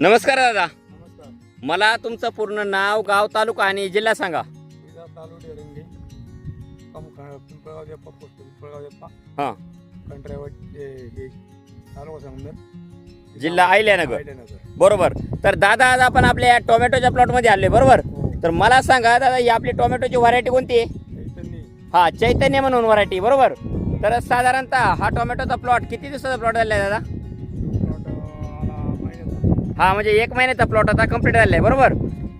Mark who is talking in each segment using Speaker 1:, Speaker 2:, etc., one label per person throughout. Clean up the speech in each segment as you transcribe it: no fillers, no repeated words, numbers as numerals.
Speaker 1: नमस्कार दादा,
Speaker 2: नमस्कार.
Speaker 1: मला तुमचं पूर्ण नाव, गाव, तालुका आणि जिल्हा सांगा.
Speaker 2: विजा तालुडे रंगे पिंपळगाव देप्पा पोस्ट पिंपळगाव देप्पा
Speaker 1: हां.
Speaker 2: कंट्रायवट हे तालुका सांगणार
Speaker 1: जिल्हा अहिल्यानगर.
Speaker 2: अहिल्यानगर.
Speaker 1: बरोबर. तर दादा आज आपण आपल्या टोमॅटोच्या प्लॉटमध्ये आले बरोबर.
Speaker 2: हो.
Speaker 1: तर मला सांगा दादा, ही आपली टोमॅटोची व्हरायटी कोणती आहे?
Speaker 2: चैतन्य.
Speaker 1: हा, चैतन्य म्हणून व्हरायटी बरोबर. तर साधारणतः हा टोमॅटोचा प्लॉट किती दिवसाचा प्लॉट झाला आहे दादा?
Speaker 2: प्लॉट आला महिन्याचा.
Speaker 1: हा, म्हणजे 1 महिन्याचा प्लॉट आता कंप्लीट झाला आहे बरोबर.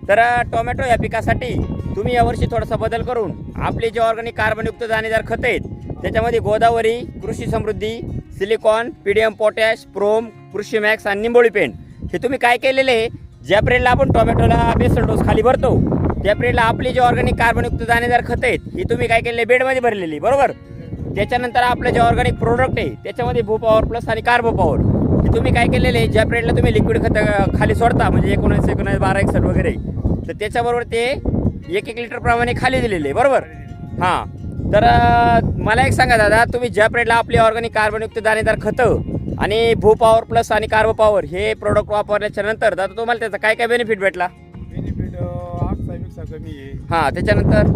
Speaker 1: तर टोमॅटो या पिकासाठी तुम्ही यावर्षी थोडासा बदल करून आपली जे ऑर्गॅनिक कार्बनयुक्त दाणेदार खतं आहेत त्याच्यामध्ये गोदावरी, कृषी समृद्धी, सिलिकॉन, पीडीएम पोटॅश, प्रोम, कृषी मॅक्स आणि निंबोळी पेंट हे तुम्ही काय केलेले आहे, ज्या पिरियडला आपण टोमॅटोला बेसल डोस खाली भरतो त्या पिरियडला आपली जे ऑर्गॅनिक कार्बनयुक्त दाणेदार खतं आहेत ही तुम्ही काय केलेली बेडमध्ये भरलेली बरोबर. त्याच्यानंतर आपलं जे ऑर्गॅनिक प्रोडक्ट आहे त्याच्यामध्ये भू पॉवर प्लस आणि कार्बो पॉवर हे तुम्ही काय केलेले आहे, ज्या पिरियडला तुम्ही लिक्विड खतं खाली सोडता म्हणजे 19 12 61 वगैरे, तर त्याच्याबरोबर ते 1 लिटर प्रमाणे खाली दिलेले बरोबर. हां. तर मला एक सांगा दादा, तुम्ही ज्या पिरियडला आपली ऑर्गॅनिक कार्बनयुक्त दाणेदार खतं आणि भू पॉवर प्लस आणि कार्बो पॉवर हे प्रोडक्ट वापरल्याच्या नंतर दादा तुम्हाला त्याचा काय काय बेनिफिट भेटला?
Speaker 2: बेनिफिट आगचा मिक्सा कमी आहे.
Speaker 1: हां, त्याच्यानंतर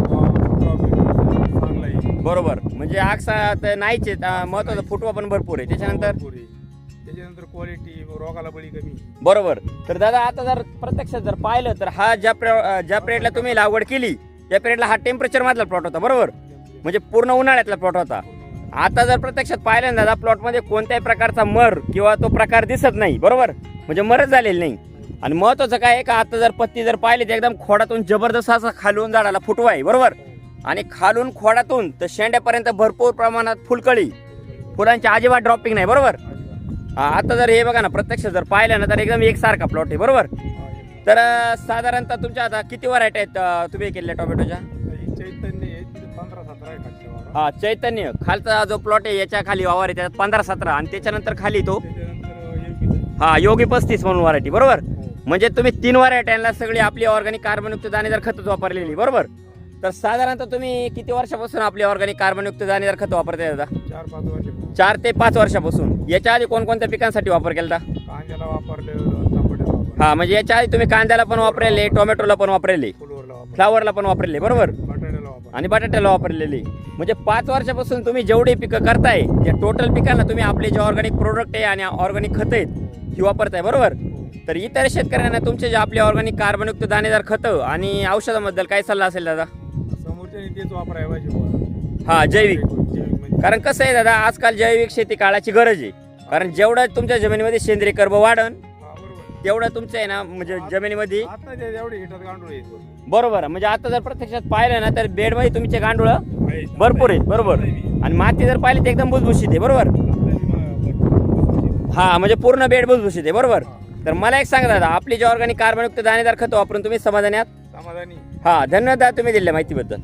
Speaker 2: चांगला आहे
Speaker 1: बरोबर, म्हणजे आगसा तर नाहीच आहे, महत्त्वाचा फुटवा पण भरपूर आहे. त्याच्यानंतर
Speaker 2: त्याच्यानंतर क्वालिटी रोगाला बळी कमी.
Speaker 1: बरोबर. तर दादा आता जर प्रत्यक्षात जर पाहिलं तर हा ज्या पिरियडला तुम्ही लागवड केली त्या पिरियडला हा टेम्परेचर मधला प्लॉट होता बरोबर, म्हणजे पूर्ण उन्हाळ्यातला प्लॉट होता. आता जर प्रत्यक्षात पाहिलं ना दादा, प्लॉटमध्ये कोणत्याही प्रकारचा मर किंवा तो प्रकार दिसत नाही बरोबर, म्हणजे मरच झालेली नाही. आणि महत्त्वाचं काय आहे का, आता जर पत्ती जर पाहिली तर एकदम खोडातून जबरदस्त असा खालून झाडाला फुटवा आहे बरोबर, आणि खालून खोडातून तर शेंड्यापर्यंत भरपूर प्रमाणात फुलकळी, फुलांची अजिबात ड्रॉपिंग नाही बरोबर. आता जर हे बघा ना, प्रत्यक्ष जर पाहिलं ना तर एकदम एकसारखा प्लॉट आहे बरोबर. तर साधारणतः तुमच्या आता किती व्हरायटी आहेत तुम्ही केलेल्या टोमॅटोच्या?
Speaker 2: चैतन्य आहे 15-17 आहे खालच्या वावरात.
Speaker 1: हा, चैतन्य खालचा जो प्लॉट आहे याच्या खाली वावर आहे त्याच्यात 15-17 आणि त्याच्यानंतर खाली तो
Speaker 2: त्याच्यानंतर योगीच आहे.
Speaker 1: हा योगी 35 म्हणून व्हरायटी बरोबर.
Speaker 2: हो.
Speaker 1: म्हणजे तुम्ही 3 व्हरायट्यांना सगळी आपली ऑर्गॅनिक कार्बनयुक्त दाणेदार खतं वापरलेली बरोबर. तर साधारणतः तुम्ही किती वर्षापासून आपली ऑर्गॅनिक कार्बनयुक्त दाणेदार खतं वापरताय दादा?
Speaker 2: 4-5 वर्ष.
Speaker 1: 4 ते 5 वर्षापासून. याच्या आधी कोणकोणत्या पिकांसाठी वापर केला?
Speaker 2: कांद्याला वापरले, तांबड्याला वापरले,
Speaker 1: हा, म्हणजे याच्या आधी तुम्ही कांद्याला पण वापरलेले, टोमॅटोला पण वापरलेले,
Speaker 2: फुलवरला वापरले,
Speaker 1: फ्लावरला पण वापरले बरोबर,
Speaker 2: बटाट्याला वापरले.
Speaker 1: आणि बटाट्याला वापरलेली. म्हणजे 5 वर्षापासून तुम्ही जेवढी पिकं करताय त्या टोटल पिकांना तुम्ही आपले जे ऑर्गॅनिक प्रोडक्ट आहे आणि ऑर्गॅनिक खतं आहेत ही वापरताय बरोबर. तर इतर शेतकऱ्यांना तुमचे जे आपले ऑर्गॅनिक कार्बनयुक्त दाणेदार खतं आणि औषधाबद्दल काय सल्ला असेल दादा?
Speaker 2: समोरच्याने तेच वापरायला पाहिजे.
Speaker 1: हा, जैविक.
Speaker 2: म्हणजे
Speaker 1: कारण कसं आहे दादा, आजकाल जैविक शेती काळाची गरज आहे. कारण जेवढं तुमच्या जमिनीमध्ये सेंद्रिय कर्ब वाढन
Speaker 2: हा, बरोबर.
Speaker 1: तेवढं तुमचं आहे ना, म्हणजे जमिनीमध्ये
Speaker 2: आता ते एवढे हिटर गांडूळ आहेत बरोबर.
Speaker 1: बरोबर. म्हणजे आता जर प्रत्यक्षात पाहिलं ना तर बेडमध्ये तुमचे गांडूळं भरपूर आहेत बरोबर, आणि माती जर पाहिली तर एकदम भुसभुशीत आहे बरोबर. हा, म्हणजे पूर्ण बेड भुसभुशीत आहे बरोबर. तर मला एक सांगा दादा, आपली जे ऑर्गॅनिक कार्बनयुक्त दाणेदार खतं वापरून तुम्ही समाधानी आहात?
Speaker 2: समाधानी.
Speaker 1: हा, धन्यवाद दादा तुम्ही दिलेल्या माहितीबद्दल.